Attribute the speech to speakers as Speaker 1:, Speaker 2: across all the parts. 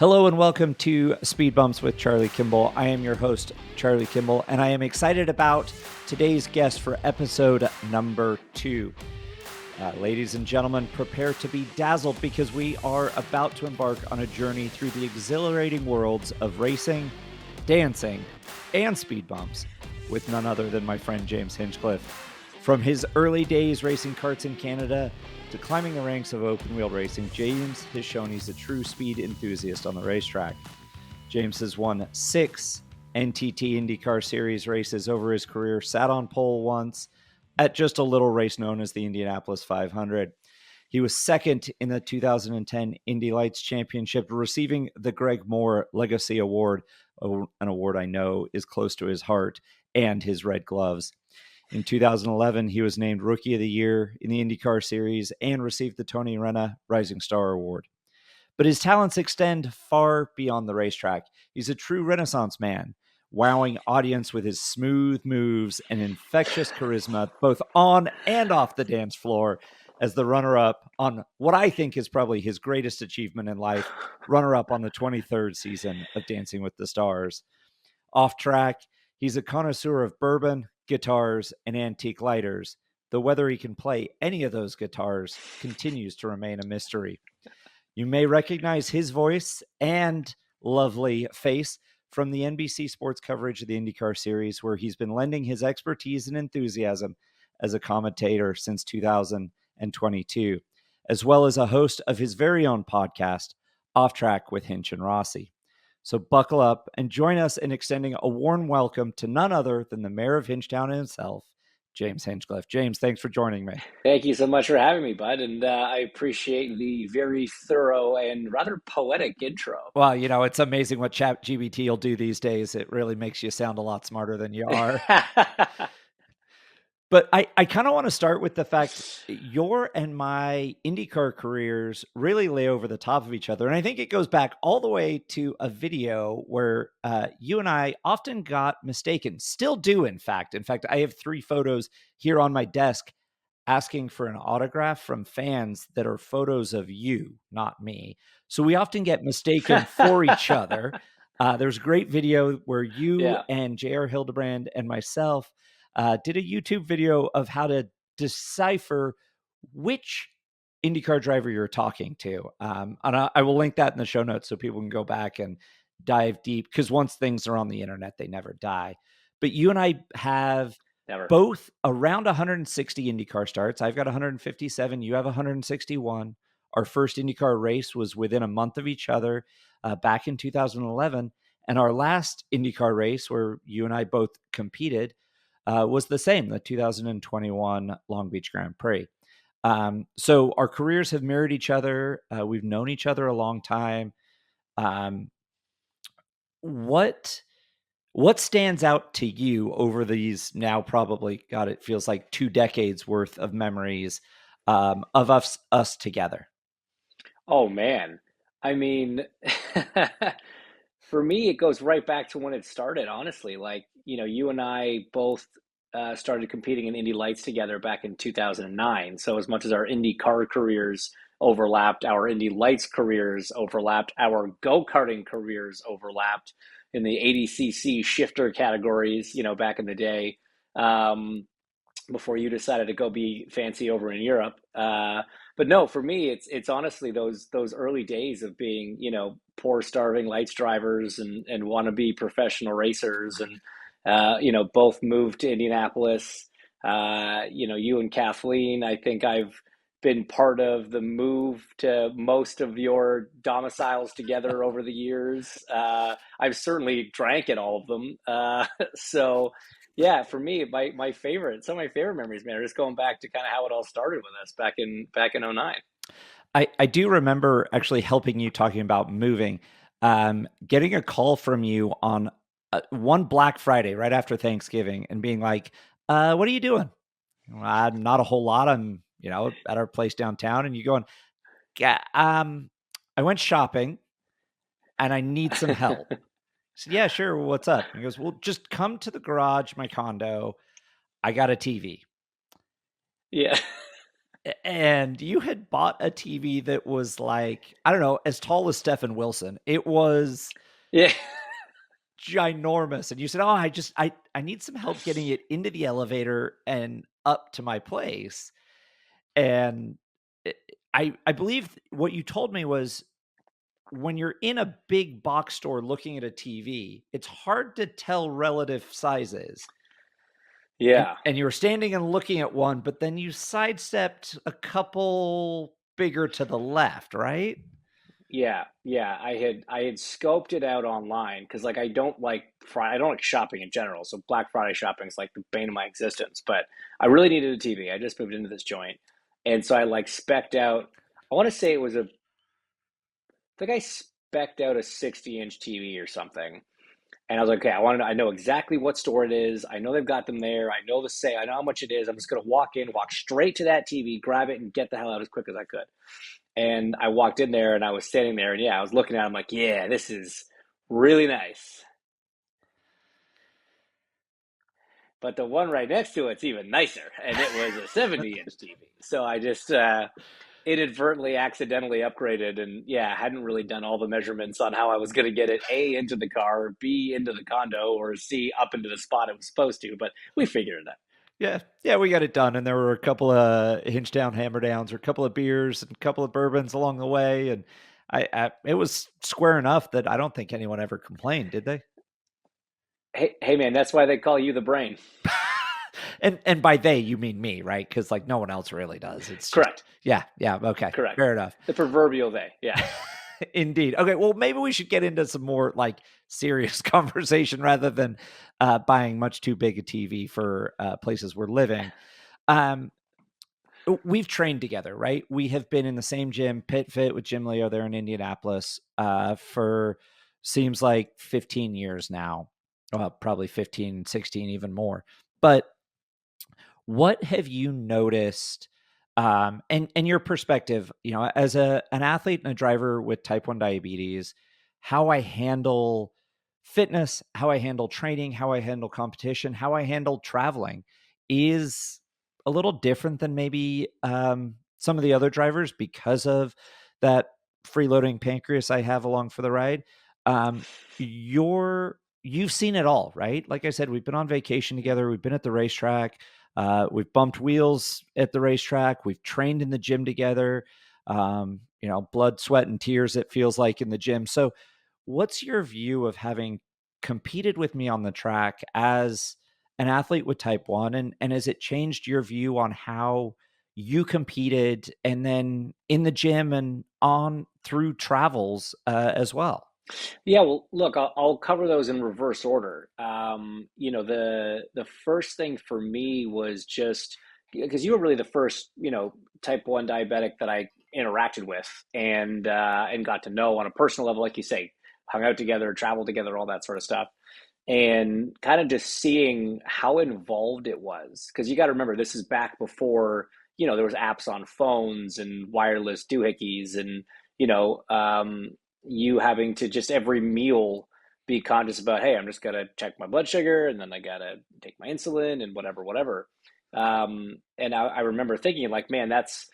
Speaker 1: Hello and welcome to Speed Bumps with Charlie Kimball. I am your host, Charlie Kimball, and I am excited about today's guest for episode number 2. Ladies and gentlemen, prepare to be dazzled because we are about to embark on a journey through the exhilarating worlds of racing, dancing, and speed bumps with none other than my friend James Hinchcliffe. From his early days racing karts in Canada to climbing the ranks of open-wheel racing, James has shown he's a true speed enthusiast on the racetrack. James has won 6 NTT IndyCar Series races over his career, sat on pole once at just a little race known as the Indianapolis 500. He was second in the 2010 Indy Lights Championship, receiving the Greg Moore Legacy Award, an award I know is close to his heart, and his red gloves. In 2011, he was named Rookie of the Year in the IndyCar Series and received the Tony Renna Rising Star Award. But his talents extend far beyond the racetrack. He's a true Renaissance man, wowing audience with his smooth moves and infectious charisma, both on and off the dance floor, as the runner-up on what I think is probably his greatest achievement in life, runner-up on the 23rd season of Dancing with the Stars. Off track, he's a connoisseur of bourbon, guitars, and antique lighters, though whether he can play any of those guitars continues to remain a mystery. You may recognize his voice and lovely face from the NBC Sports coverage of the IndyCar Series, where he's been lending his expertise and enthusiasm as a commentator since 2022, as well as a host of his very own podcast, Off Track with Hinch and Rossi. So buckle up and join us in extending a warm welcome to none other than the mayor of Hinchtown himself, James Hinchcliffe. James, thanks for joining me.
Speaker 2: Thank you so much for having me, bud. And I appreciate the very thorough and rather poetic intro.
Speaker 1: Well, you know, it's amazing what ChatGPT will do these days. It really makes you sound a lot smarter than you are. But I kind of want to start with the fact your and my IndyCar careers really lay over the top of each other. And I think it goes back all the way to a video where you and I often got mistaken, still do, in fact. In fact, I have 3 photos here on my desk asking for an autograph from fans that are photos of you, not me. So we often get mistaken for each other. There's a great video where you
Speaker 2: Yeah.
Speaker 1: and JR Hildebrand and myself did a YouTube video of how to decipher which IndyCar driver you're talking to. And I will link that in the show notes so people can go back and dive deep, because once things are on the internet, they never die. But you and I have
Speaker 2: Never.
Speaker 1: both around 160 IndyCar starts. I've got 157. You have 161. Our first IndyCar race was within a month of each other back in 2011. And our last IndyCar race, where you and I both competed, was the same, the 2021 Long Beach Grand Prix. So our careers have mirrored each other. We've known each other a long time. What stands out to you over these now probably, God, it feels like 2 decades worth of memories of us together?
Speaker 2: Oh, man. I mean, for me, it goes right back to when it started, honestly. Like, you and I both started competing in Indy Lights together back in 2009. So, as much as our Indy car careers overlapped, our Indy Lights careers overlapped, our go-karting careers overlapped in the 80cc shifter categories, back in the day. Before you decided to go be fancy over in Europe. But no, for me, it's honestly those early days of being, poor starving lights drivers and wannabe professional racers, and both moved to Indianapolis. You and Kathleen, I think I've been part of the move to most of your domiciles together over the years. I've certainly drank at all of them. So yeah, for me, my favorite, some of my favorite memories, man, are just going back to kind of how it all started with us back in '09.
Speaker 1: I do remember actually helping you talking about moving, getting a call from you on one Black Friday right after Thanksgiving and being like, what are you doing? Not a whole lot. I'm, at our place downtown, and you going, yeah, I went shopping and I need some help. I said, yeah, sure. What's up? And he goes, well, just come to the garage, my condo. I got a TV.
Speaker 2: Yeah.
Speaker 1: And you had bought a TV that was like, I don't know, as tall as Stephen Wilson. It was
Speaker 2: Yeah.
Speaker 1: ginormous. And you said, "Oh, I need some help getting it into the elevator and up to my place." And it, I believe what you told me was when you're in a big box store looking at a TV, it's hard to tell relative sizes. And
Speaker 2: Yeah.
Speaker 1: and you were standing and looking at one, but then you sidestepped a couple bigger to the left, right?
Speaker 2: Yeah, yeah. I had scoped it out online because like I don't like shopping in general. So Black Friday shopping is like the bane of my existence. But I really needed a TV. I just moved into this joint, and so I like specced out. I want to say it was a. I think I specced out a 60-inch TV or something, and I was like, okay, I know exactly what store it is. I know they've got them there. I know the say. I know how much it is. I'm just gonna walk in, walk straight to that TV, grab it, and get the hell out as quick as I could. And I walked in there and I was standing there and yeah, I was looking at it. I'm like, yeah, this is really nice. But the one right next to it's even nicer. And it was a 70-inch TV. So I just inadvertently, accidentally upgraded and yeah, hadn't really done all the measurements on how I was going to get it A into the car, B into the condo, or C up into the spot it was supposed to. But we figured it out.
Speaker 1: Yeah, yeah, we got it done, and there were a couple of hinge down, hammer downs, or a couple of beers and a couple of bourbons along the way, and it was square enough that I don't think anyone ever complained, did they?
Speaker 2: Hey, man, that's why they call you the brain.
Speaker 1: And by they you mean me, right? Because like no one else really does. It's just
Speaker 2: Correct.
Speaker 1: yeah, yeah, okay,
Speaker 2: Correct.
Speaker 1: fair enough.
Speaker 2: The proverbial they. Yeah.
Speaker 1: Indeed. Okay, well, maybe we should get into some more like serious conversation rather than buying much too big a TV for places we're living. Um, we've trained together, right? We have been in the same gym, Pit Fit with Jim Leo there in Indianapolis, for seems like 15 years now. Well, probably 15, 16, even more. But what have you noticed, and your perspective, as an athlete and a driver with type 1 diabetes, how I handle fitness, how I handle training, how I handle competition, how I handle traveling is a little different than maybe some of the other drivers because of that freeloading pancreas I have along for the ride. Um, you've seen it all, right? Like I said, we've been on vacation together, we've been at the racetrack, we've bumped wheels at the racetrack. We've trained in the gym together. Blood, sweat, and tears, it feels like in the gym. So, what's your view of having competed with me on the track as an athlete with type 1? And has it changed your view on how you competed and then in the gym and on through travels as well?
Speaker 2: Yeah, well, look, I'll cover those in reverse order. The first thing for me was just because you were really the first, type 1 diabetic that I interacted with and got to know on a personal level, like you say, hung out together, traveled together, all that sort of stuff. And kind of just seeing how involved it was. Because you got to remember, this is back before, there was apps on phones and wireless doohickeys and, you know, um, you having to just every meal be conscious about, hey, I'm just gonna check my blood sugar and then I gotta take my insulin and whatever, whatever. And I remember thinking like, man, that's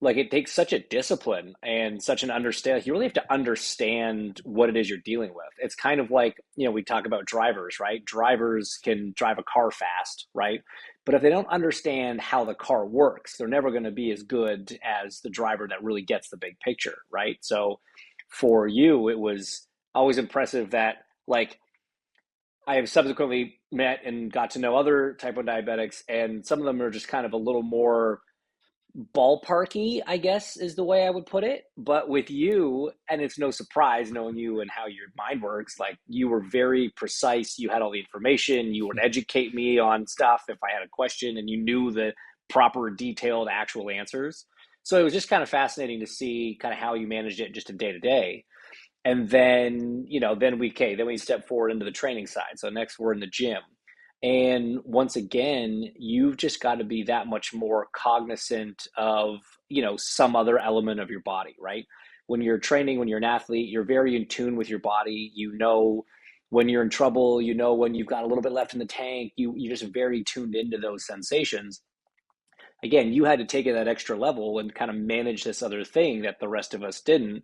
Speaker 2: like it takes such a discipline and such an understand. You really have to understand what it is you're dealing with. It's kind of like, we talk about drivers, right? Drivers can drive a car fast, right? But if they don't understand how the car works, they're never going to be as good as the driver that really gets the big picture, right? So for you, it was always impressive that like I have subsequently met and got to know other type 1 diabetics, and some of them are just kind of a little more ballparky, I guess is the way I would put it. But with you, and it's no surprise knowing you and how your mind works, like you were very precise. You had all the information. You would educate me on stuff if I had a question, and you knew the proper, detailed, actual answers. So it was just kind of fascinating to see kind of how you managed it just a day to day. And then, then we step forward into the training side. So next we're in the gym. And once again, you've just got to be that much more cognizant of, some other element of your body, right? When you're training, when you're an athlete, you're very in tune with your body. You know when you're in trouble, when you've got a little bit left in the tank, you're just very tuned into those sensations. again, you had to take it that extra level and kind of manage this other thing that the rest of us didn't.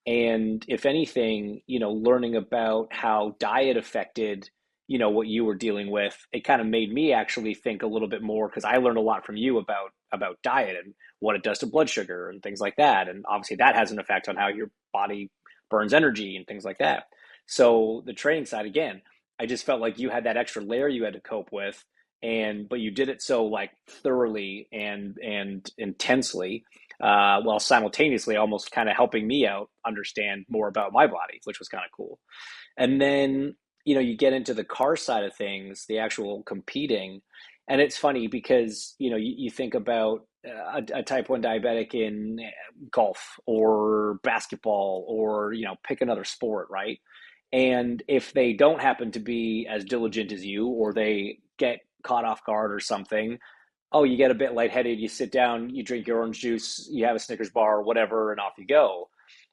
Speaker 2: And if anything, learning about how diet affected, what you were dealing with, it kind of made me actually think a little bit more, because I learned a lot from you about diet and what it does to blood sugar and things like that. And obviously that has an effect on how your body burns energy and things like that. So the training side, again, I just felt like you had that extra layer you had to cope with, and but you did it so like thoroughly and intensely, while simultaneously almost kind of helping me out understand more about my body, which was kind of cool. And then, you get into the car side of things, the actual competing. And it's funny because, you think about a type 1 diabetic in golf or basketball, or, pick another sport, right? And if they don't happen to be as diligent as you, or they get caught off guard or something, oh, you get a bit lightheaded, you sit down, you drink your orange juice, you have a Snickers bar, whatever, and off you go.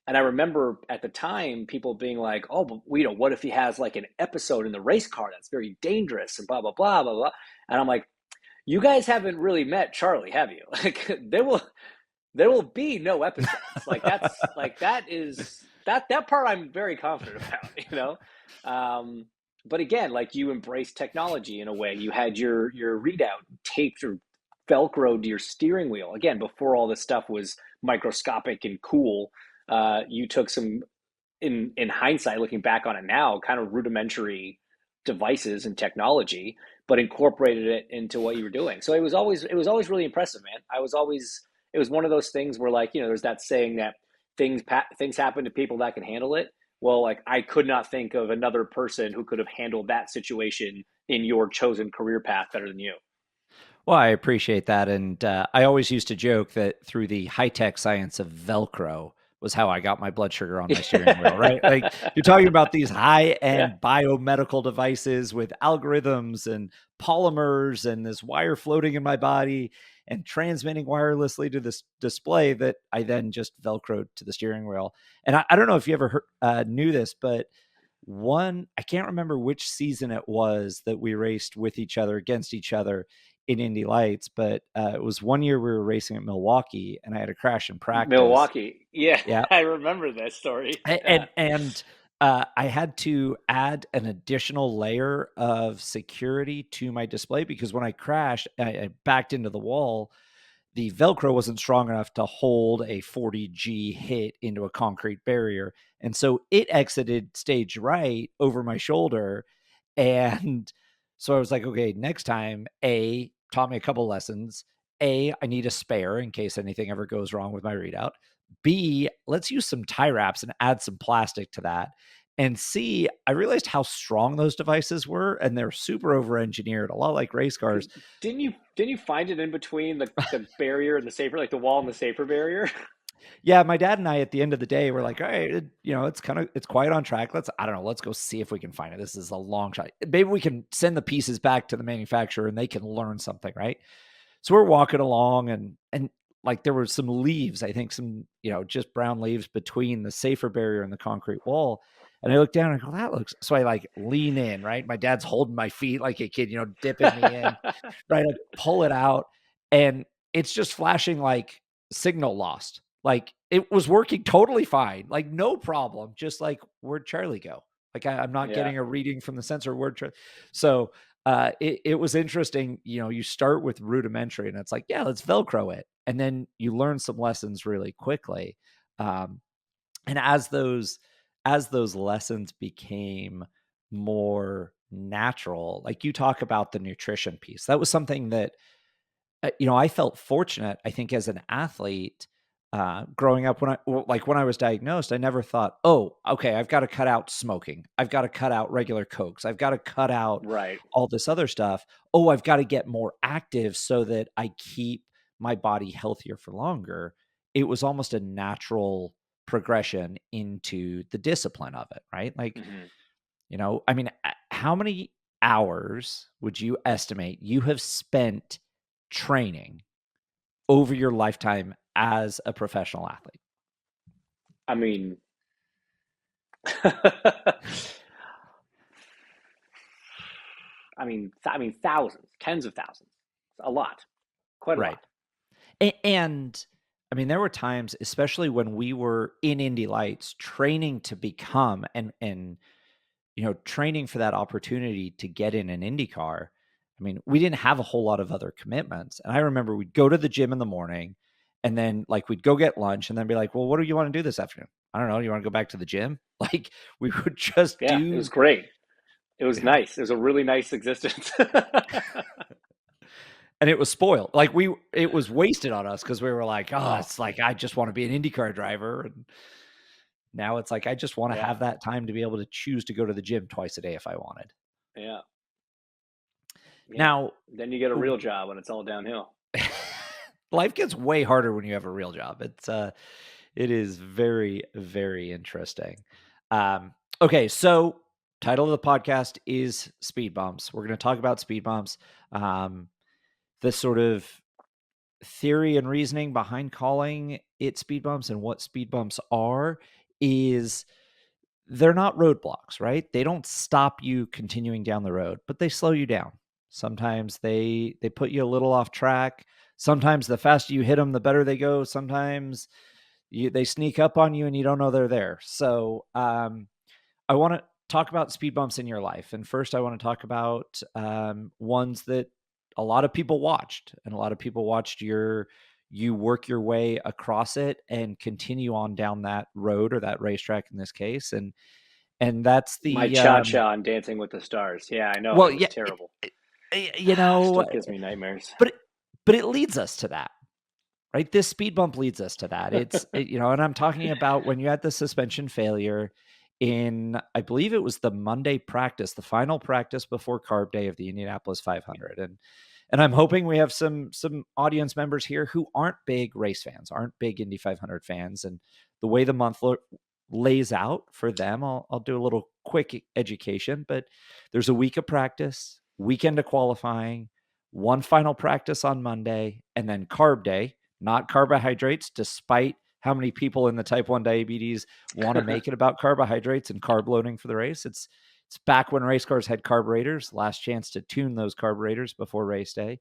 Speaker 2: And I remember at the time people being like, oh, but what if he has like an episode in the race car that's very dangerous and blah, blah, blah, blah, blah. And I'm like, you guys haven't really met Charlie, have you? Like there will be no episodes. That part I'm very confident about. But again, like, you embrace technology in a way. You had your readout taped or velcroed to your steering wheel. Again, before all this stuff was microscopic and cool, you took some, in hindsight, looking back on it now, kind of rudimentary devices and technology, but incorporated it into what you were doing. So it was always really impressive, man. It was one of those things where, like, there's that saying that things happen to people that can handle it. Well, like, I could not think of another person who could have handled that situation in your chosen career path better than you.
Speaker 1: Well, I appreciate that. And I always used to joke that through the high tech science of Velcro was how I got my blood sugar on my steering wheel, right? Like, you're talking about these high
Speaker 2: Yeah.
Speaker 1: end biomedical devices with algorithms and polymers and this wire floating in my body and transmitting wirelessly to this display that I then just Velcroed to the steering wheel. And I don't know if you ever knew this, but I can't remember which season it was that we raced with each other, against each other in Indy Lights, but it was one year we were racing at Milwaukee and I had a crash in practice.
Speaker 2: Milwaukee. Yeah,
Speaker 1: Yeah.
Speaker 2: I remember that story. Yeah.
Speaker 1: And I had to add an additional layer of security to my display because when I crashed, I backed into the wall. The Velcro wasn't strong enough to hold a 40G hit into a concrete barrier. And so it exited stage right over my shoulder. And so I was like, okay, next time, A, taught me a couple lessons. A, I need a spare in case anything ever goes wrong with my readout. B, let's use some tie wraps and add some plastic to that. And C, I realized how strong those devices were, and they're super over engineered, a lot like race cars.
Speaker 2: Didn't you find it in between the barrier and the safer, like the wall and the safer barrier?
Speaker 1: Yeah, my dad and I at the end of the day were like, all right, it's quite on track. I don't know, let's go see if we can find it. This is a long shot. Maybe we can send the pieces back to the manufacturer and they can learn something, right? So we're walking along and like there were some leaves, I think some, just brown leaves between the safer barrier and the concrete wall. And I look down and I go, that looks, so I like lean in, right? My dad's holding my feet like a kid, dipping me in, right? I pull it out and it's just flashing like signal lost. Like it was working totally fine, like no problem. Just like, where'd Charlie go? Like I'm not
Speaker 2: Yeah.
Speaker 1: getting a reading from the sensor. So it was interesting. You start with rudimentary and it's like, yeah, let's Velcro it. And then you learn some lessons really quickly. Um, and as those lessons became more natural, like you talk about the nutrition piece, that was something that I felt fortunate, I think, as an athlete, growing up when I was diagnosed, I never thought, oh, okay, I've got to cut out smoking. I've got to cut out regular Cokes. I've got to cut out
Speaker 2: Right.
Speaker 1: all this other stuff. Oh, I've got to get more active so that I keep my body healthier for longer. It was almost a natural progression into the discipline of it, right? Like,
Speaker 2: Hmm.
Speaker 1: I mean, how many hours would you estimate you have spent training over your lifetime as a professional athlete?
Speaker 2: I mean, thousands, tens of thousands, a lot, quite a
Speaker 1: Right.
Speaker 2: lot.
Speaker 1: And I mean, there were times, especially when we were in Indy Lights, training to become and training for that opportunity to get in an Indy car. I mean, we didn't have a whole lot of other commitments. And I remember we'd go to the gym in the morning and then like we'd go get lunch and then be like, well, what do you want to do this afternoon? I don't know. You want to go back to the gym? Like we would just
Speaker 2: Yeah, it was
Speaker 1: do,
Speaker 2: great. It was
Speaker 1: yeah.
Speaker 2: nice. It was a really nice existence.
Speaker 1: And it was spoiled. Like it was wasted on us because we were like, oh,
Speaker 2: Oh,
Speaker 1: it's like, I just want to be an IndyCar driver. And now it's like, I just want to
Speaker 2: yeah,
Speaker 1: have that time to be able to choose to go to the gym twice a day if I wanted.
Speaker 2: yeah, yeah.
Speaker 1: Now,
Speaker 2: Then you get a real job and it's all downhill.
Speaker 1: life gets way harder when you have a real job. It is very, very interesting. Okay, so title of the podcast is Speed Bumps. We're going to talk about speed bumps, the sort of theory and reasoning behind calling it speed bumps and what speed bumps are is they're not roadblocks, right? They don't stop you continuing down the road, but they slow you down. Sometimes they put you a little off track. Sometimes the faster you hit them, the better they go. Sometimes they sneak up on you and you don't know they're there. So I want to talk about speed bumps in your life. And first, I want to talk about ones that a lot of people watched, and a lot of people watched you work your way across it and continue on down that road or that racetrack in this case. And that's
Speaker 2: My
Speaker 1: the
Speaker 2: cha-cha on Dancing with the Stars. Yeah, I know.
Speaker 1: well,
Speaker 2: It was
Speaker 1: yeah,
Speaker 2: terrible.
Speaker 1: you know,
Speaker 2: Still gives me nightmares.
Speaker 1: but but it leads us to that. Right, this speed bump leads us to that. And I'm talking about when you had the suspension failure in, I believe it was the Monday practice, the final practice before carb day of the Indianapolis 500. And I'm hoping we have some audience members here who aren't big race fans, aren't big Indy 500 fans, and the way the month lays out for them, I'll do a little quick education. But there's a week of practice, weekend of qualifying, one final practice on Monday, and then carb day, not carbohydrates, despite how many people in the type 1 diabetes want to make it about carbohydrates and carb loading for the race. It's back when race cars had carburetors, last chance to tune those carburetors before race day.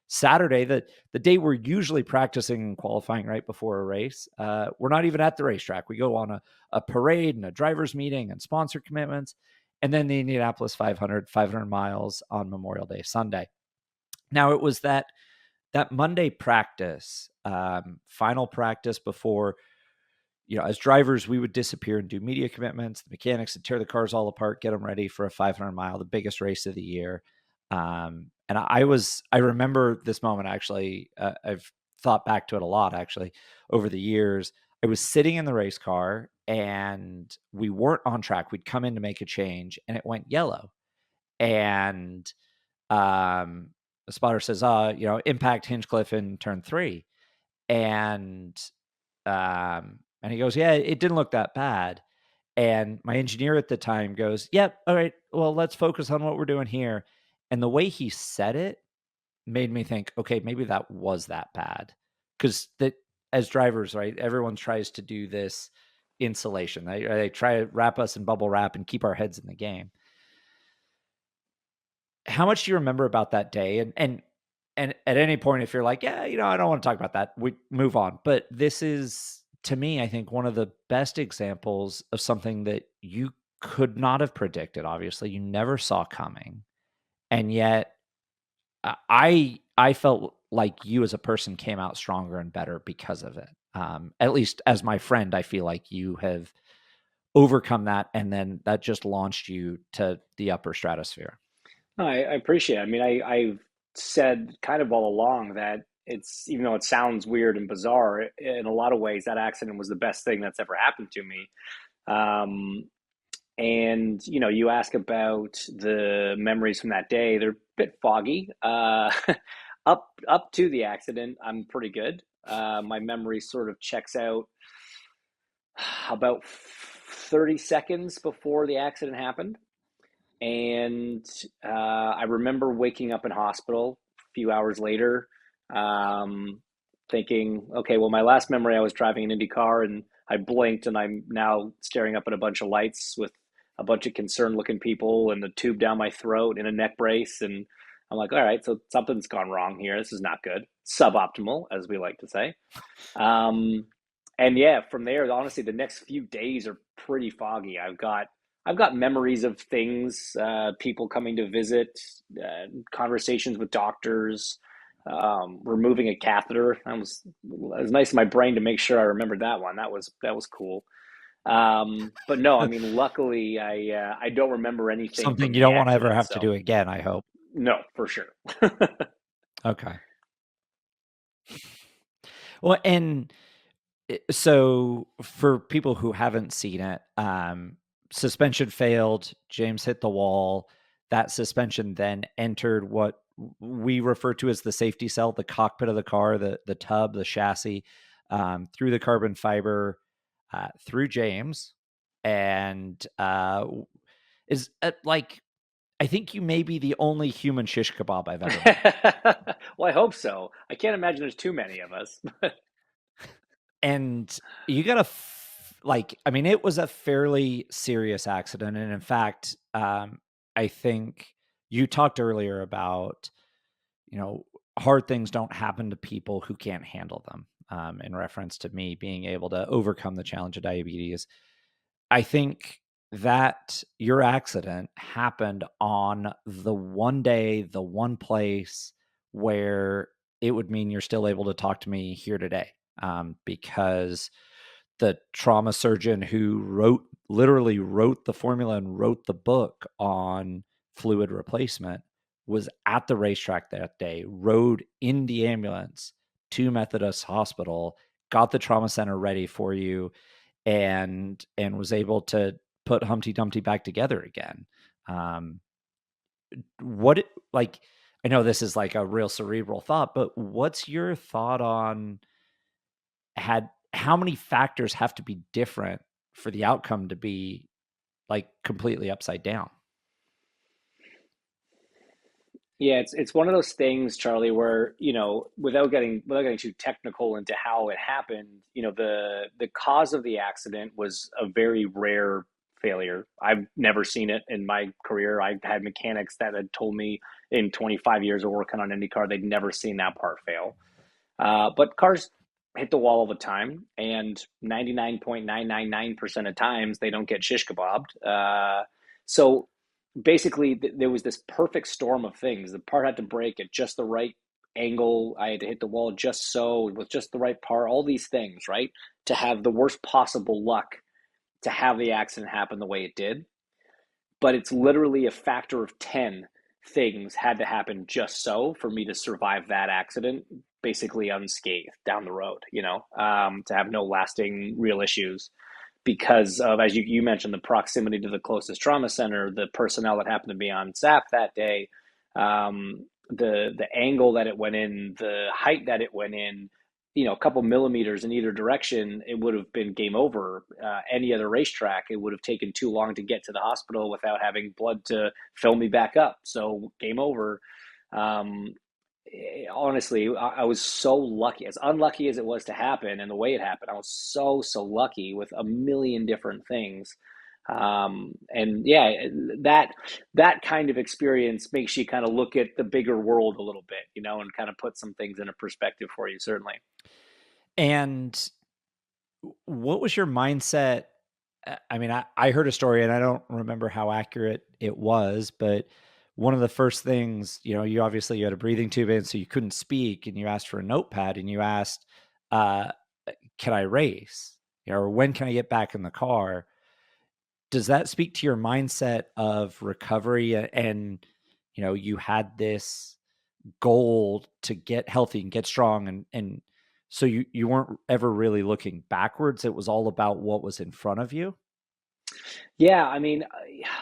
Speaker 1: Saturday, the day we're usually practicing and qualifying right before a race, we're not even at the racetrack. We go on a parade and a driver's meeting and sponsor commitments, and then the Indianapolis 500 miles on Memorial Day Sunday. Now, it was that Monday practice, final practice before, as drivers, we would disappear and do media commitments. The mechanics would tear the cars all apart, get them ready for a 500 mile, the biggest race of the year. And I remember this moment actually. I've thought back to it a lot actually over the years. I was sitting in the race car and we weren't on track. We'd come in to make a change and it went yellow. And um, the spotter says, impact Hinchcliffe in turn 3. And and he goes, yeah, it didn't look that bad. And my engineer at the time goes, yep, all right, well, let's focus on what we're doing here. And the way he said it made me think, okay, maybe that was that bad. Because that as drivers, right, everyone tries to do this insulation. They try to wrap us in bubble wrap and keep our heads in the game. How much do you remember about that day? And at any point, if you're like, yeah, I don't want to talk about that, we move on. But this is, to me, I think one of the best examples of something that you could not have predicted. Obviously, you never saw coming, and yet I felt like you as a person came out stronger and better because of it. At least as my friend, I feel like you have overcome that, and then that just launched you to the upper stratosphere.
Speaker 2: I appreciate it. I mean, I've said kind of all along that it's, even though it sounds weird and bizarre, in a lot of ways, that accident was the best thing that's ever happened to me. Um, and, you ask about the memories from that day, they're a bit foggy. Up to the accident, I'm pretty good. My memory sort of checks out about 30 seconds before the accident happened. And I remember waking up in hospital a few hours later, um, thinking, okay, well, my last memory, I was driving an Indy car and I blinked and I'm now staring up at a bunch of lights with a bunch of concerned looking people and a tube down my throat and a neck brace. And I'm like, all right, so something's gone wrong here. This is not good. Suboptimal, as we like to say. Um, and yeah, from there, honestly, the next few days are pretty foggy. I've got memories of things, people coming to visit, conversations with doctors, removing a catheter. It was nice in my brain to make sure I remembered that one. That was cool. But no, I mean, luckily, I don't remember anything
Speaker 1: Something
Speaker 2: from
Speaker 1: you
Speaker 2: the
Speaker 1: don't want to ever
Speaker 2: accident.
Speaker 1: have to
Speaker 2: So
Speaker 1: do again, I hope.
Speaker 2: no, for sure.
Speaker 1: Okay. Well, and so for people who haven't seen it, suspension failed. James hit the wall. That suspension then entered what we refer to as the safety cell, the cockpit of the car, the tub, the chassis, through the carbon fiber, through James, and is like I think you may be the only human shish kebab I've ever met.
Speaker 2: Well, I hope so. I can't imagine there's too many of us.
Speaker 1: And you gotta like, I mean, it was a fairly serious accident. And in fact, I think you talked earlier about, you know, hard things don't happen to people who can't handle them, in reference to me being able to overcome the challenge of diabetes. I think that your accident happened on the one day, the one place where it would mean you're still able to talk to me here today. Because the trauma surgeon who literally wrote the formula and wrote the book on fluid replacement was at the racetrack that day, rode in the ambulance to Methodist Hospital, got the trauma center ready for you, and was able to put Humpty Dumpty back together again. Um, like, I know this is like a real cerebral thought, but what's your thought on had how many factors have to be different for the outcome to be like completely upside down?
Speaker 2: Yeah, it's one of those things, Charlie, where, without getting too technical into how it happened, the cause of the accident was a very rare failure. I've never seen it in my career. I've had mechanics that had told me in 25 years of working on IndyCar, they'd never seen that part fail. But cars hit the wall all the time, and 99.999% of times they don't get shish kebabbed. So basically, there was this perfect storm of things. The part had to break at just the right angle. I had to hit the wall just so with just the right part. All these things, right, to have the worst possible luck to have the accident happen the way it did. But it's literally a factor of 10 things had to happen just so for me to survive that accident basically unscathed down the road, to have no lasting real issues because of, as you mentioned, the proximity to the closest trauma center, the personnel that happened to be on SAP that day, the angle that it went in, the height that it went in, a couple millimeters in either direction, it would have been game over. Any other racetrack, it would have taken too long to get to the hospital without having blood to fill me back up. So game over. Um, Honestly, I was so lucky, as unlucky as it was to happen and the way it happened. I was so lucky with a million different things. And yeah, that kind of experience makes you kind of look at the bigger world a little bit, and kind of put some things in a perspective for you, certainly.
Speaker 1: And what was your mindset? I mean, I heard a story and I don't remember how accurate it was, but one of the first things, you had a breathing tube in, so you couldn't speak, and you asked for a notepad and you asked, uh, can I race? Or when can I get back in the car? Does that speak to your mindset of recovery? And, you had this goal to get healthy and get strong, and so you weren't ever really looking backwards. It was all about what was in front of you.
Speaker 2: Yeah, I mean,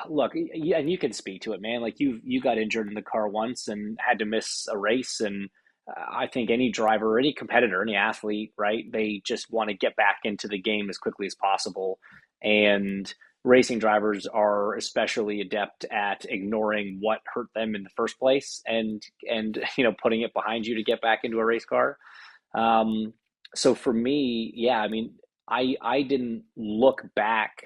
Speaker 2: look, and you can speak to it, man. Like you got injured in the car once and had to miss a race, and I think any driver, any competitor, any athlete, right? They just want to get back into the game as quickly as possible, and racing drivers are especially adept at ignoring what hurt them in the first place, and putting it behind you to get back into a race car. Um, so for me, yeah, I mean, I didn't look back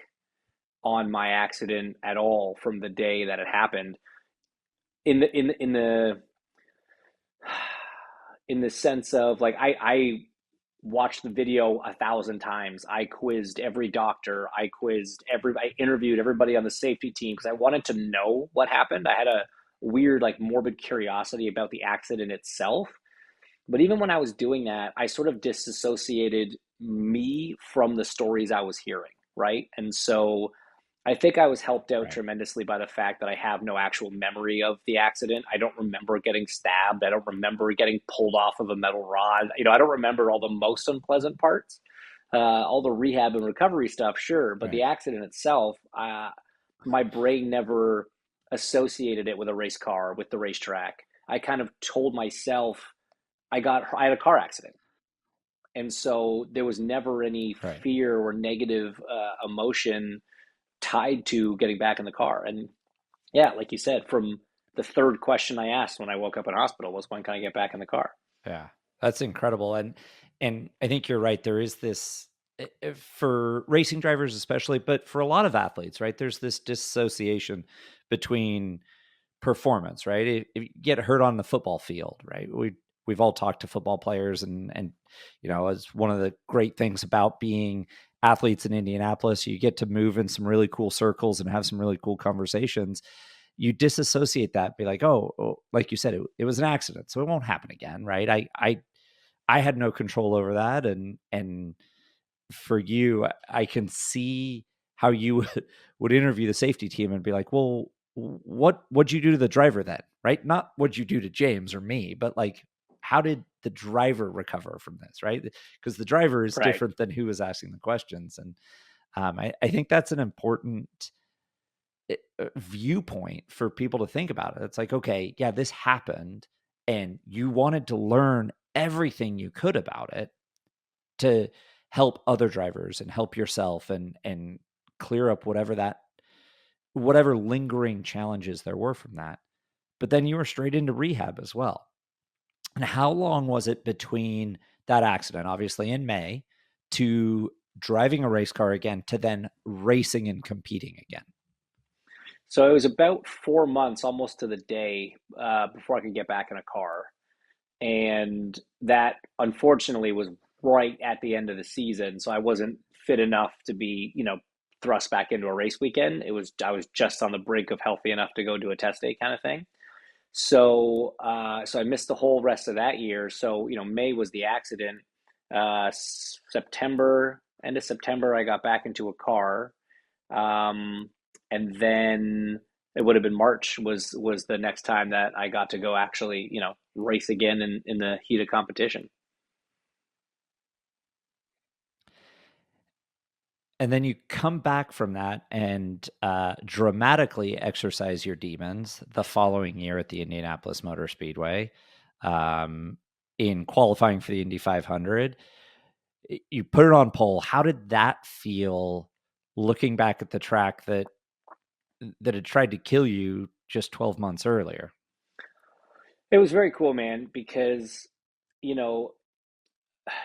Speaker 2: on my accident at all from the day that it happened. In the in the sense of like I watched the video 1,000 times. I quizzed every doctor. I interviewed everybody on the safety team because I wanted to know what happened. I had a weird, like, morbid curiosity about the accident itself. But even when I was doing that, I sort of disassociated me from the stories I was hearing, right? And so I think I was helped out
Speaker 1: Right.
Speaker 2: tremendously by the fact that I have no actual memory of the accident. I don't remember getting stabbed. I don't remember getting pulled off of a metal rod. I don't remember all the most unpleasant parts. All the rehab and recovery stuff, sure, but the
Speaker 1: Right.
Speaker 2: accident itself, my brain never associated it with a race car, with the racetrack. I kind of told myself I had a car accident, and so there was never any
Speaker 1: Right.
Speaker 2: fear or negative emotion tied to getting back in the car. And yeah, like you said, from the third question I asked when I woke up in hospital was, when can I get back in the car?
Speaker 1: Yeah, that's incredible, and I think you're right. There is this for racing drivers, especially, but for a lot of athletes, right? There's this dissociation between performance, right? If you get hurt on the football field, right? We've all talked to football players, and it's one of the great things about being athletes in Indianapolis. You get to move in some really cool circles and have some really cool conversations. You disassociate that, be like, oh, like you said, it was an accident, so it won't happen again, right? I had no control over that, and for you, I can see how you would interview the safety team and be like, well, what'd you do to the driver then? Right? Not what'd you do to James or me, but like, how did the driver recover from this? Right? Because the driver is
Speaker 2: Right.
Speaker 1: different than who was asking the questions. And I think that's an important viewpoint for people to think about it. It's like, okay, yeah, this happened, and you wanted to learn everything you could about it to help other drivers and help yourself and clear up whatever lingering challenges there were from that. But then you were straight into rehab as well. And how long was it between that accident, obviously in May, to driving a race car again, to then racing and competing again?
Speaker 2: So it was about 4 months, almost to the day, before I could get back in a car. And that unfortunately was right at the end of the season. So I wasn't fit enough to be, thrust back into a race weekend. I was just on the brink of healthy enough to go do a test day kind of thing. So I missed the whole rest of that year. So May was the accident. September, end of September, I got back into a car, um, and then it would have been March was the next time that I got to go actually race again in the heat of competition.
Speaker 1: And then you come back from that and dramatically exercise your demons the following year at the Indianapolis Motor Speedway, um, in qualifying for the Indy 500. You put it on pole. How did that feel, looking back at the track that had tried to kill you just 12 months earlier?
Speaker 2: It was very cool, man, because you know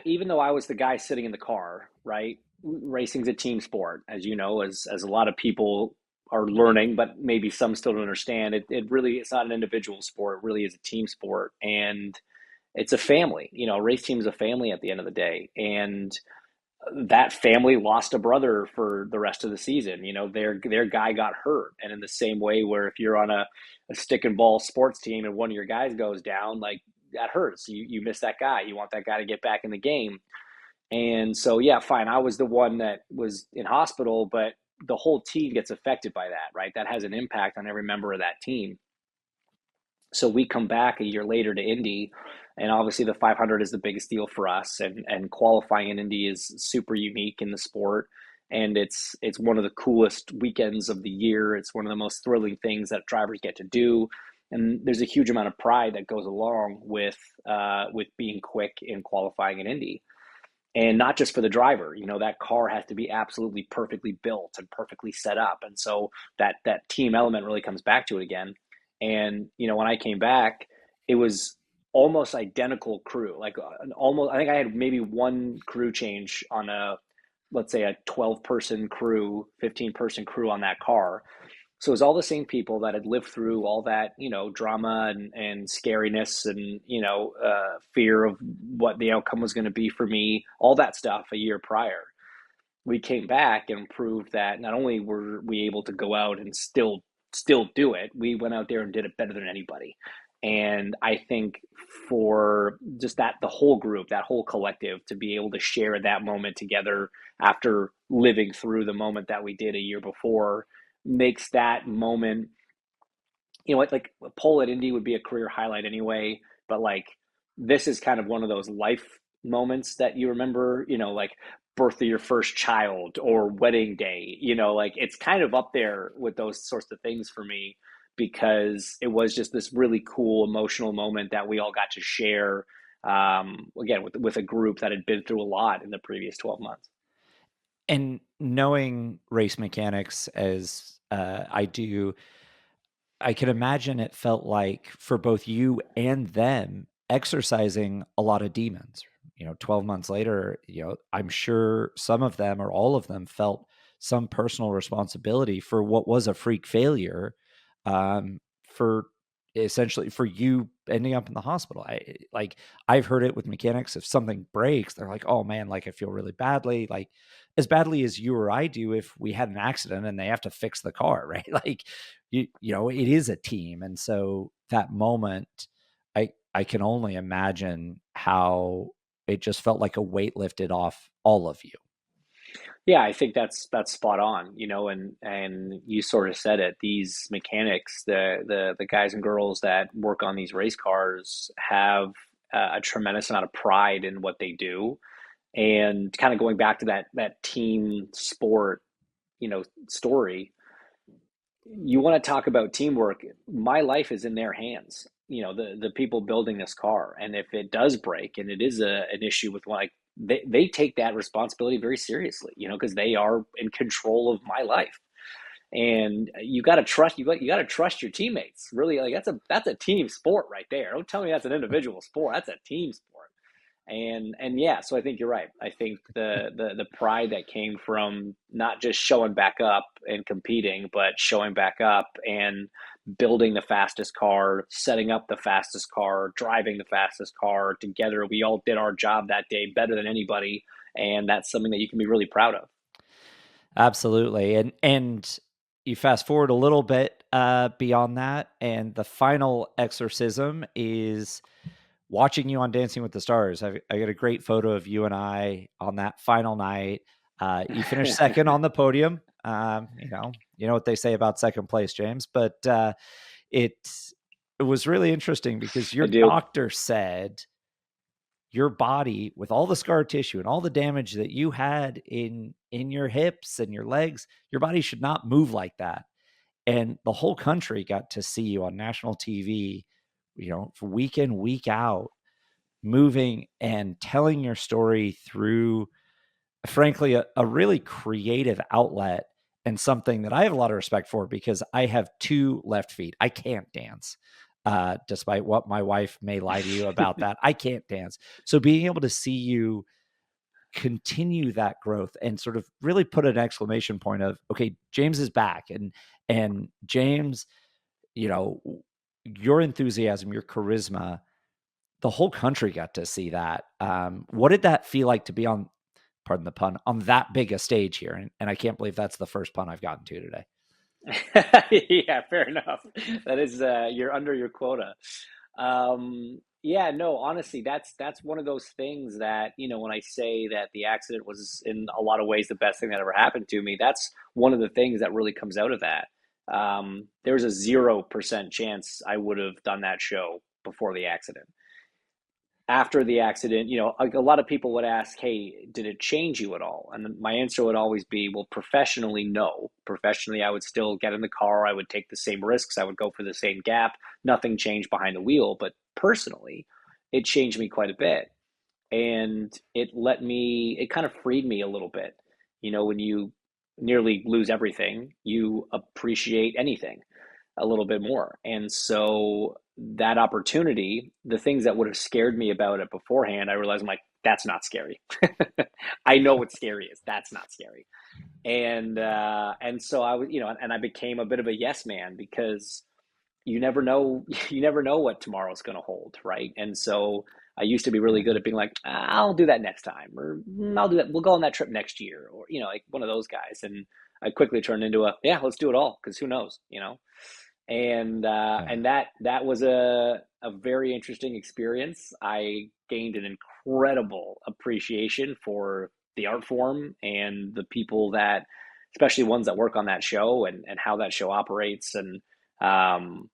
Speaker 2: even though I was the guy sitting in the car, right? Racing's a team sport, as you know, as a lot of people are learning, but maybe some still don't understand. It's not an individual sport. It really is a team sport, and it's a family. A race team is a family at the end of the day, and that family lost a brother for the rest of the season. Their guy got hurt, and in the same way, where if you're on a stick and ball sports team and one of your guys goes down, like, that hurts. You miss that guy. You want that guy to get back in the game. And so, yeah, fine. I was the one that was in hospital, but the whole team gets affected by that, right? That has an impact on every member of that team. So we come back a year later to Indy, and obviously the 500 is the biggest deal for us, and qualifying in Indy is super unique in the sport, and it's one of the coolest weekends of the year. It's one of the most thrilling things that drivers get to do, and there's a huge amount of pride that goes along with being quick in qualifying in Indy. And not just for the driver, that car has to be absolutely perfectly built and perfectly set up, and so that team element really comes back to it again. And when I came back, it was almost identical crew, like almost, I think I had maybe one crew change on let's say a 12-person crew, 15-person crew on that car. So it was all the same people that had lived through all that, drama and scariness and, fear of what the outcome was going to be for me, all that stuff a year prior. We came back and proved that not only were we able to go out and still do it, we went out there and did it better than anybody. And I think for just that, the whole group, that whole collective, to be able to share that moment together after living through the moment that we did a year before makes that moment, like a pole at Indy would be a career highlight anyway, but like this is kind of one of those life moments that you remember, like birth of your first child or wedding day, like it's kind of up there with those sorts of things for me because it was just this really cool emotional moment that we all got to share, again with a group that had been through a lot in the previous 12 months.
Speaker 1: And knowing race mechanics as I do, I can imagine it felt like for both you and them exercising a lot of demons. 12 months later, I'm sure some of them or all of them felt some personal responsibility for what was a freak failure, for essentially for you ending up in the hospital. I've heard it with mechanics. If something breaks, they're like, oh man, like I feel really badly, like as badly as you or I do if we had an accident and they have to fix the car, right? Like it is a team. And so that moment, I can only imagine how it just felt like a weight lifted off all of you.
Speaker 2: Yeah, I think that's spot on, and you sort of said it. These mechanics, the guys and girls that work on these race cars have a tremendous amount of pride in what they do, and kind of going back to that team sport, story. You want to talk about teamwork? My life is in their hands. The people building this car, and if it does break, and it is an issue with like they take that responsibility very seriously, because they are in control of my life. And you got to trust your teammates. Really, like that's a team sport right there. Don't tell me that's an individual sport. That's a team sport. And yeah, so I think you're right. I think the pride that came from not just showing back up and competing, but showing back up and building the fastest car, setting up the fastest car, driving the fastest car together. We all did our job that day better than anybody, and that's something that you can be really proud of.
Speaker 1: Absolutely. And you fast forward a little bit beyond that, and the final exorcism is watching you on Dancing with the Stars. I got a great photo of you and I on that final night. You finished second on the podium. You know what they say about second place, James, but it it was really interesting because
Speaker 2: I
Speaker 1: your
Speaker 2: do.
Speaker 1: doctor said your body, with all the scar tissue and all the damage that you had in your hips and your legs, your body should not move like that. And the whole country got to see you on national TV, for week in, week out, moving and telling your story through, frankly, a really creative outlet, and something that I have a lot of respect for because I have two left feet. I can't dance. Despite what my wife may lie to you about that, I can't dance. So being able to see you continue that growth and sort of really put an exclamation point of, okay, James is back, and James, you know, your enthusiasm, your charisma, the whole country got to see that. What did that feel like to be on, pardon the pun, on that big a stage here? And I can't believe that's the first pun I've gotten to today.
Speaker 2: Yeah, fair enough. That is you're under your quota. Yeah, no, honestly, that's one of those things that, when I say that the accident was in a lot of ways the best thing that ever happened to me, that's one of the things that really comes out of that. There's a 0% chance I would have done that show before the accident. After the accident, a lot of people would ask, hey, did it change you at all? And my answer would always be, well, professionally, no. Professionally, I would still get in the car. I would take the same risks. I would go for the same gap. Nothing changed behind the wheel. But personally, it changed me quite a bit. And it kind of freed me a little bit. When you nearly lose everything, you appreciate anything a little bit more. And so that opportunity, the things that would have scared me about it beforehand, I realized I'm like, That's not scary. I know what scary is. That's not scary. And so I was, and I became a bit of a yes man because you never know you never know what tomorrow's going to hold, right? And so I used to be really
Speaker 1: Yeah.
Speaker 2: good at being like, I'll do that next time, or I'll do that, we'll go on that trip next year, or like one of those guys. And I quickly turned into a, yeah, let's do it all, because who knows,
Speaker 1: Yeah.
Speaker 2: and that was a very interesting experience. I gained an incredible appreciation for the art form and the people that, especially ones that work on that show, and how that show operates. And um,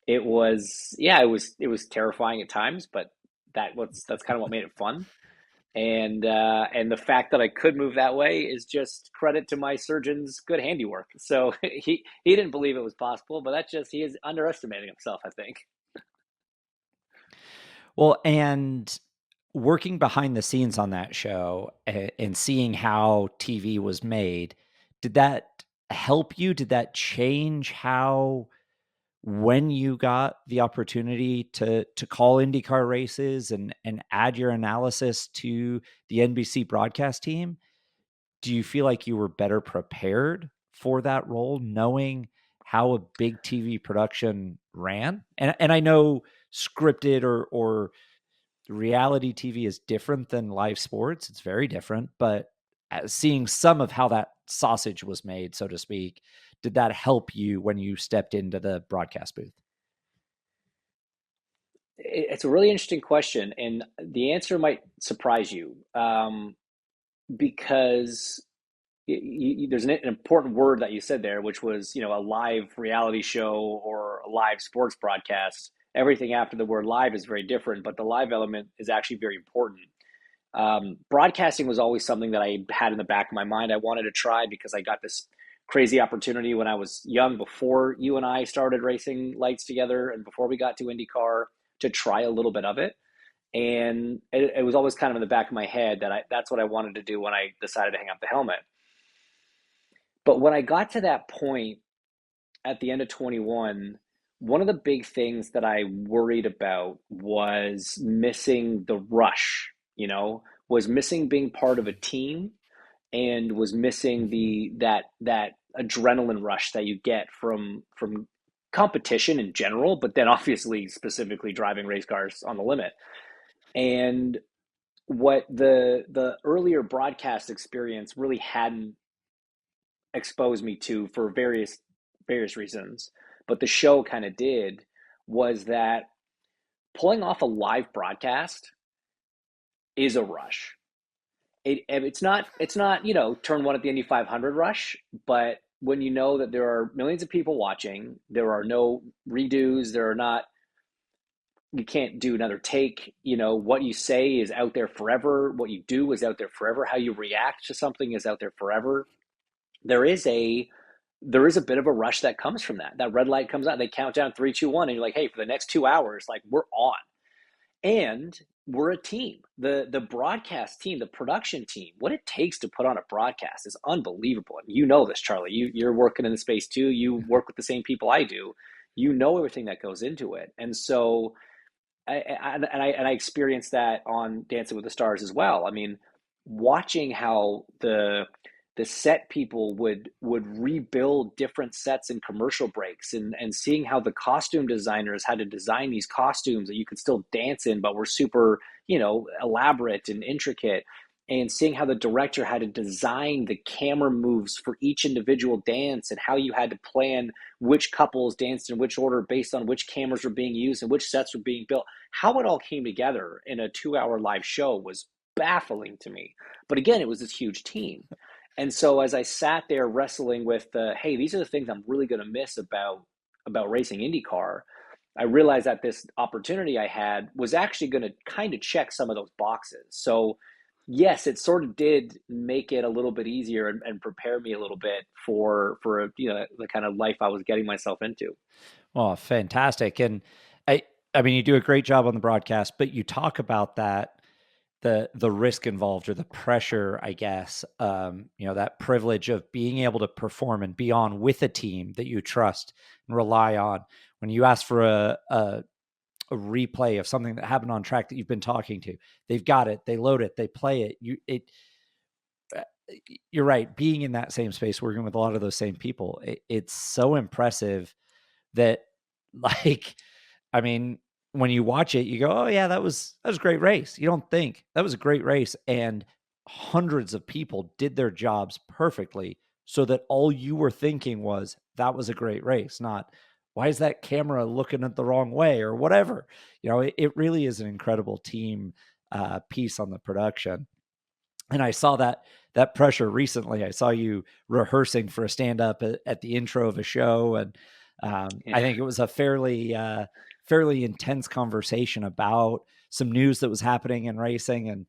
Speaker 2: it was, yeah, it was terrifying at times, but that's kind of what made it fun. And the fact that I could move that way is just credit to my surgeon's good handiwork. So he didn't believe it was possible, but that's just, he is underestimating himself, I think.
Speaker 1: Well, and working behind the scenes on that show and seeing how TV was made, did that help you? Did that change how, when you got the opportunity to call IndyCar races and add your analysis to the NBC broadcast team, do you feel like you were better prepared for that role, knowing how a big TV production ran? And I know scripted or reality TV is different than live sports. It's very different, but seeing some of how that sausage was made, so to speak, did that help you when you stepped into the broadcast booth?
Speaker 2: It's a really interesting question, and the answer might surprise you, because there's an important word that you said there, which was, a live reality show or a live sports broadcast. Everything after the word live is very different, but the live element is actually very important. Broadcasting was always something that I had in the back of my mind. I wanted to try because I got this crazy opportunity when I was young, before you and I started racing lights together and before we got to IndyCar, to try a little bit of it. And it was always kind of in the back of my head that that's what I wanted to do when I decided to hang up the helmet. But when I got to that point at the end of 21, one of the big things that I worried about was missing the rush, was missing being part of a team, and was missing
Speaker 1: Mhm.
Speaker 2: that adrenaline rush that you get from competition in general, but then obviously specifically driving race cars on the limit. And what the earlier broadcast experience really hadn't exposed me to, for various reasons, but the show kind of did, was that pulling off a live broadcast is a rush. It's not turn one at the Indy 500 rush, but when you know that there are millions of people watching, there are no redos, there are not, you can't do another take. What you say is out there forever. What you do is out there forever. How you react to something is out there forever. There is a there is a bit of a rush that comes from that. That red light comes out, they count down 3, 2, 1, and you're like, hey, for the next 2 hours, like, we're on. And we're a team. The broadcast team, the production team, what it takes to put on a broadcast is unbelievable. And you know this, Charlie. You're working in the space too. You work with the same people I do. You know everything that goes into it. And so I experienced that on Dancing with the Stars as well. I mean, watching how the set people would rebuild different sets in commercial breaks, and seeing how the costume designers had to design these costumes that you could still dance in, but were super, elaborate and intricate, and seeing how the director had to design the camera moves for each individual dance, and how you had to plan which couples danced in which order based on which cameras were being used and which sets were being built. How it all came together in a 2 hour live show was baffling to me. But again, it was this huge team. And so as I sat there wrestling with hey, these are the things I'm really going to miss about racing IndyCar, I realized that this opportunity I had was actually going to kind of check some of those boxes. So yes, it sort of did make it a little bit easier, and prepare me a little bit for the kind of life I was getting myself into.
Speaker 1: Oh, fantastic. And I I mean, you do a great job on the broadcast, but you talk about that, the risk involved, or the pressure, I guess, that privilege of being able to perform and be on with a team that you trust and rely on. When you ask for a replay of something that happened on track that you've been talking to. They've got it, they load it, they play it. You're right. Being in that same space, working with a lot of those same people, it's so impressive that, like, I mean, when you watch it, you go, "Oh yeah, that was a great race." You don't think that was a great race, and hundreds of people did their jobs perfectly, so that all you were thinking was that was a great race, not why is that camera looking at the wrong way or whatever. It really is an incredible team piece on the production. And I saw that pressure recently. I saw you rehearsing for a stand up at the intro of a show, and I
Speaker 2: Yeah.
Speaker 1: think it was a fairly intense conversation about some news that was happening in racing,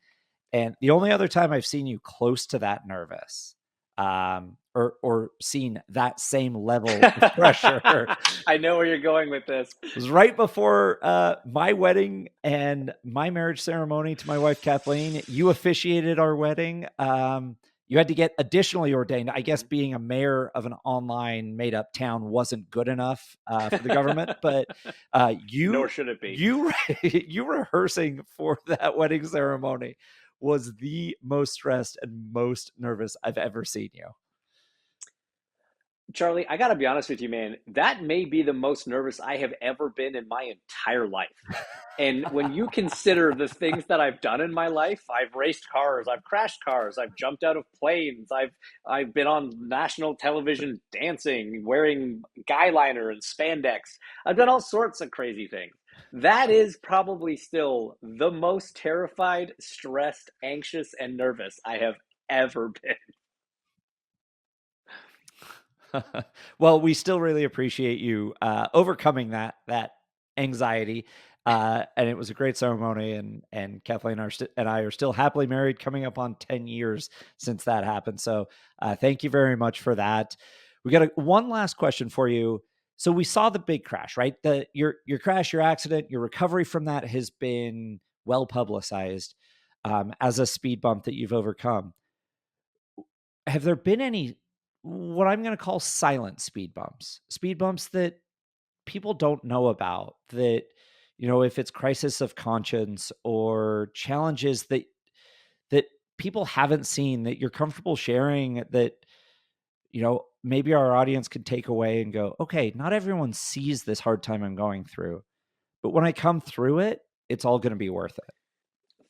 Speaker 1: and the only other time I've seen you close to that nervous, or seen that same level of pressure,
Speaker 2: I know where you're going with this.
Speaker 1: was right before my wedding and my marriage ceremony to my wife Kathleen. You officiated our wedding. You had to get additionally ordained. I guess being a mayor of an online made-up town wasn't good enough for the government, but
Speaker 2: Nor
Speaker 1: you
Speaker 2: should it be.
Speaker 1: you you rehearsing for that wedding ceremony was the most stressed and most nervous I've ever seen you.
Speaker 2: Charlie, I got to be honest with you, man. That may be the most nervous I have ever been in my entire life. And when you consider the things that I've done in my life, I've raced cars, I've crashed cars, I've jumped out of planes, I've been on national television dancing, wearing guy liner and spandex. I've done all sorts of crazy things. That is probably still the most terrified, stressed, anxious, and nervous I have ever been.
Speaker 1: Well, we still really appreciate you overcoming that anxiety, and it was a great ceremony. And Kathleen and I are still happily married, coming up on 10 years since that happened. So, thank you very much for that. We got one last question for you. So we saw the big crash, right? Your crash, your accident, your recovery from that has been well publicized as a speed bump that you've overcome. Have there been any, what I'm going to call silent speed bumps that people don't know about, that, if it's crisis of conscience or challenges that people haven't seen, that you're comfortable sharing, that, maybe our audience could take away and go, okay, not everyone sees this hard time I'm going through, but when I come through it, it's all going to be worth it.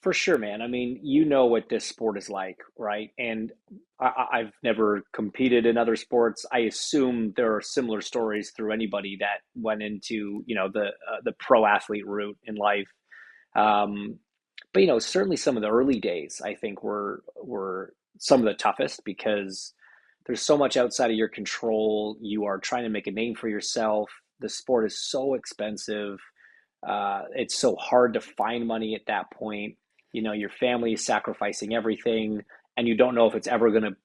Speaker 2: For sure, man. I mean, you know what this sport is like, right? And I've never competed in other sports. I assume there are similar stories through anybody that went into, the pro athlete route in life. Um, but certainly some of the early days, I think, were some of the toughest because there's so much outside of your control. You are trying to make a name for yourself. The sport is so expensive. It's so hard to find money at that point. Your family is sacrificing everything, and you don't know if it's ever going to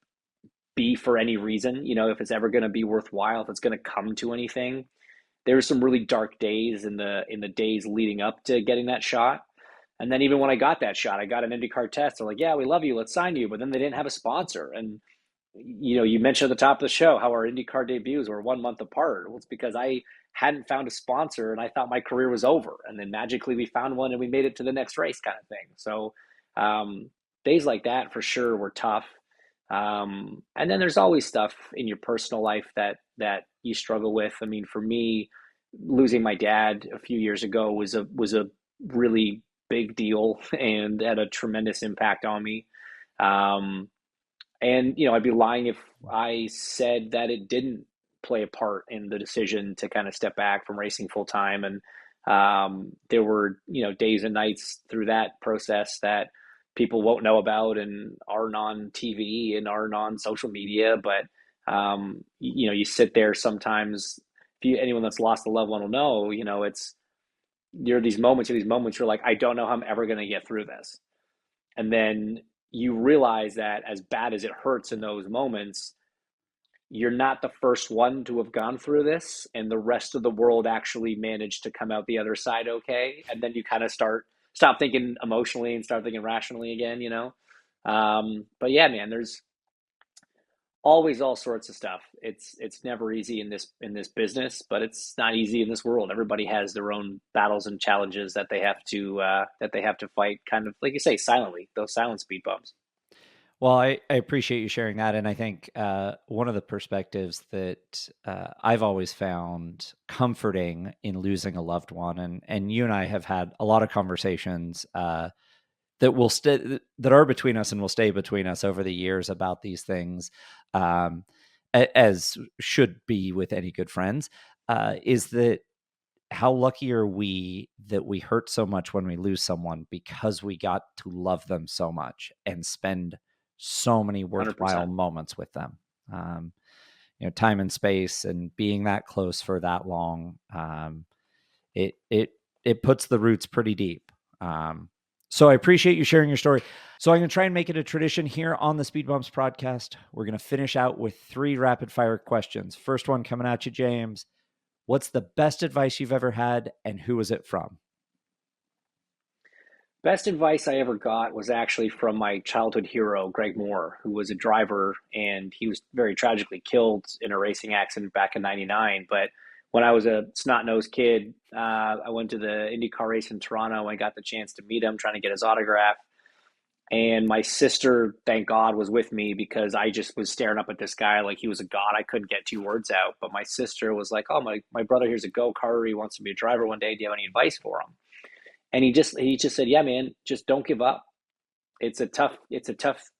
Speaker 2: be for any reason, if it's ever going to be worthwhile, if it's going to come to anything. There were some really dark days in the days leading up to getting that shot. And then even when I got that shot, I got an IndyCar test. They're like, "Yeah, we love you. Let's sign you." But then they didn't have a sponsor. And you mentioned at the top of the show how our IndyCar debuts were 1 month apart. Well, it's because I hadn't found a sponsor and I thought my career was over. And then magically we found one and we made it to the next race, kind of thing. So um, days like that for sure were tough. And then there's always stuff in your personal life that you struggle with. I mean, for me, losing my dad a few years ago was a really big deal and had a tremendous impact on me. Um, and I'd be lying if I said that it didn't play a part in the decision to kind of step back from racing full time. And there were days and nights through that process that people won't know about and aren't on TV and aren't on social media. But you sit there sometimes. If anyone that's lost a loved one will know, it's there are these moments you're like, I don't know how I'm ever going to get through this. And then you realize that as bad as it hurts in those moments, you're not the first one to have gone through this, and the rest of the world actually managed to come out the other side okay. And then you kind of stop thinking emotionally and start thinking rationally again. But yeah, man, there's always all sorts of stuff. It's never easy in this business, but it's not easy in this world. Everybody has their own battles and challenges that they have to fight, kind of like you say, silently. Those silent speed bumps.
Speaker 1: Well, I appreciate you sharing that. And I think one of the perspectives that I've always found comforting in losing a loved one, and you and I have had a lot of conversations that will stay, that are between us and will stay between us over the years about these things, um, as should be with any good friends, is that how lucky are we that we hurt so much when we lose someone because we got to love them so much and spend so many worthwhile
Speaker 2: 100%.
Speaker 1: moments with them. Um, time and space and being that close for that long, it it it puts the roots pretty deep. So I appreciate you sharing your story. So I'm going to try and make it a tradition here on the Speed Bumps podcast. We're going to finish out with 3 rapid fire questions. First one coming at you, James. What's the best advice you've ever had, and who was it from?
Speaker 2: Best advice I ever got was actually from my childhood hero, Greg Moore, who was a driver, and he was very tragically killed in a racing accident back in '99. But when I was a snot-nosed kid, I went to the IndyCar race in Toronto. I got the chance to meet him, trying to get his autograph. And my sister, thank God, was with me because I just was staring up at this guy like he was a god. I couldn't get 2 words out. But my sister was like, "Oh, my brother here's a go-karter. He wants to be a driver one day. Do you have any advice for him?" And he just said, "Yeah, man, just don't give up. It's a tough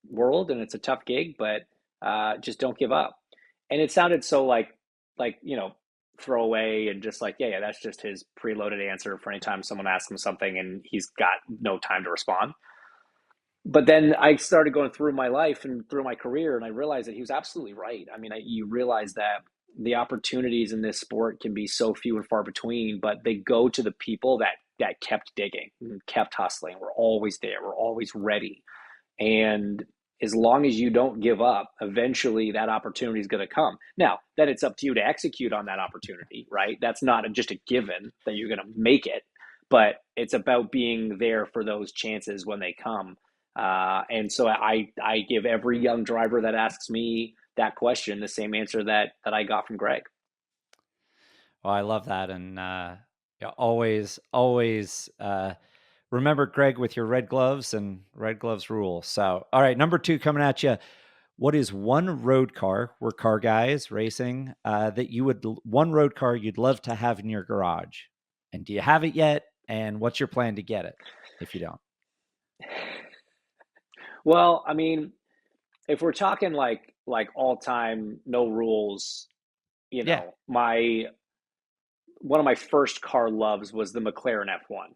Speaker 2: world and it's a tough gig, but just don't give up." And it sounded so like throwaway and just like yeah, that's just his preloaded answer for any time someone asks him something and he's got no time to respond. But then I started going through my life and through my career, and I realized that he was absolutely right. I mean, you realize that the opportunities in this sport can be so few and far between, but they go to the people that kept digging, kept hustling. We're always there. We're always ready. And as long as you don't give up, eventually that opportunity is going to come. Now, then it's up to you to execute on that opportunity, right? That's not just a given that you're going to make it, but it's about being there for those chances when they come. And so I give every young driver that asks me that question the same answer that I got from Greg.
Speaker 1: Oh, I love that. And yeah, always remember Greg with your red gloves, and red gloves rule. So, all right, number 2 coming at you. What is one road car? We're car guys racing, that one road car you'd love to have in your garage? And do you have it yet? And what's your plan to get it if you don't?
Speaker 2: Well, I mean, if we're talking like all time, no rules,
Speaker 1: Yeah.
Speaker 2: my one of my first car loves was the McLaren F1.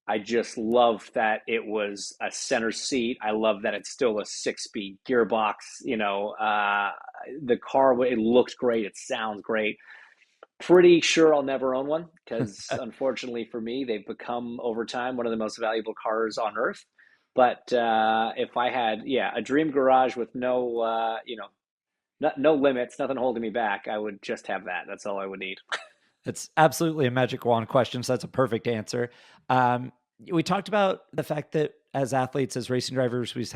Speaker 2: I just love that it was a center seat. I love that it's still a 6-speed gearbox. The car, it looks great. It sounds great. Pretty sure I'll never own one because, unfortunately for me, they've become over time one of the most valuable cars on earth. But if I had, yeah, a dream garage with no limits, nothing holding me back, I would just have that. That's all I would need.
Speaker 1: It's absolutely a magic wand question. So that's a perfect answer. We talked about the fact that as athletes, as racing drivers, we've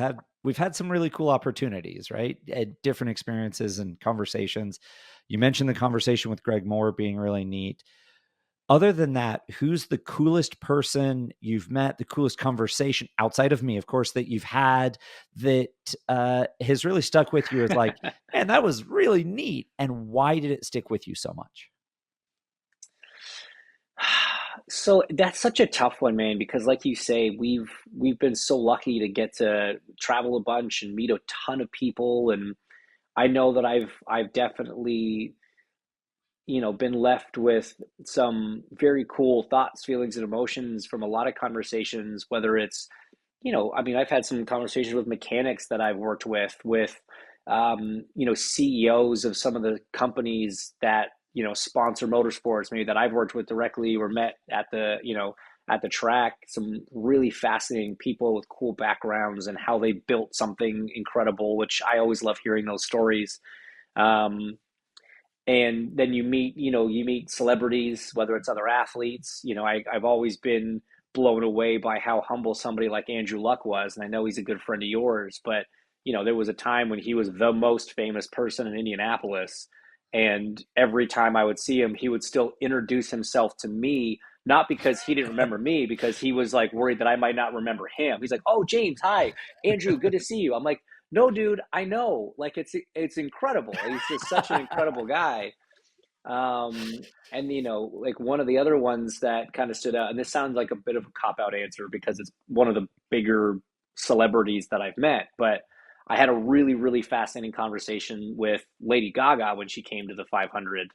Speaker 1: had some really cool opportunities, right? Different experiences and conversations. You mentioned the conversation with Greg Moore being really neat. Other than that, who's the coolest person you've met, the coolest conversation outside of me, of course, that you've had that has really stuck with you as like, man, that was really neat. And why did it stick with you so much?
Speaker 2: So that's such a tough one, man, because like you say, we've been so lucky to get to travel a bunch and meet a ton of people, and I know that I've definitely, been left with some very cool thoughts, feelings, and emotions from a lot of conversations, whether it's, I mean, I've had some conversations with mechanics that I've worked with, CEOs of some of the companies that, sponsor motorsports, maybe that I've worked with directly or met at the track, some really fascinating people with cool backgrounds and how they built something incredible, which I always love hearing those stories. Um, and then you meet celebrities, whether it's other athletes. I've always been blown away by how humble somebody like Andrew Luck was, and I know he's a good friend of yours, but there was a time when he was the most famous person in Indianapolis. And every time I would see him, he would still introduce himself to me, not because he didn't remember me, because he was like worried that I might not remember him. He's like, "Oh, James, hi, Andrew, good to see you." I'm like, "No, dude, I know. Like, it's incredible. He's just such an incredible guy." And like one of the other ones that kind of stood out, and this sounds like a bit of a cop out answer because it's one of the bigger celebrities that I've met, but I had a really, really fascinating conversation with Lady Gaga when she came to the 500.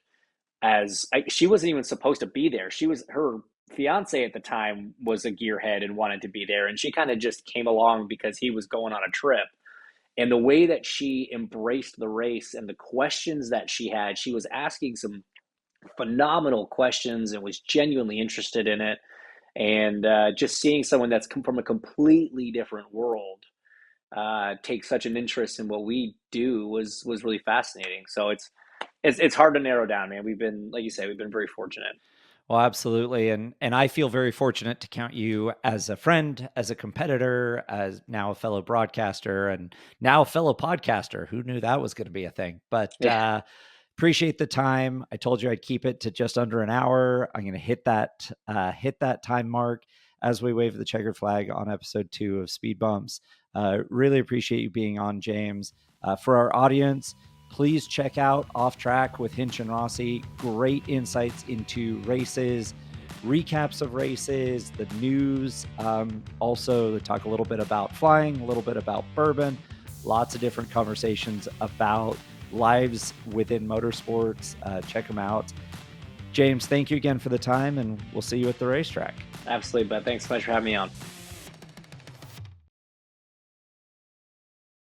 Speaker 2: She wasn't even supposed to be there. Her fiance at the time was a gearhead and wanted to be there, and she kind of just came along because he was going on a trip. And the way that she embraced the race and the questions that she was asking some phenomenal questions and was genuinely interested in it. And just seeing someone that's come from a completely different world take such an interest in what we do was really fascinating. So it's hard to narrow down, man. We've been, like you say, we've been very fortunate.
Speaker 1: Well, absolutely. And I feel very fortunate to count you as a friend, as a competitor, as now a fellow broadcaster, and now a fellow podcaster. Who knew that was going to be a thing? But
Speaker 2: Yeah,
Speaker 1: appreciate the time. I told you I'd keep it to just under an hour. I'm going to hit that time mark as we wave the checkered flag on episode 2 of Speed Bumps. Really appreciate you being on, James. For our audience, please check out Off Track with Hinch and Rossi. Great insights into races, recaps of races, the news. Also, they talk a little bit about flying, a little bit about bourbon, lots of different conversations about lives within motorsports. Check them out. James, thank you again for the time, and we'll see you at the racetrack.
Speaker 2: absolutely. But thanks so much for having me on.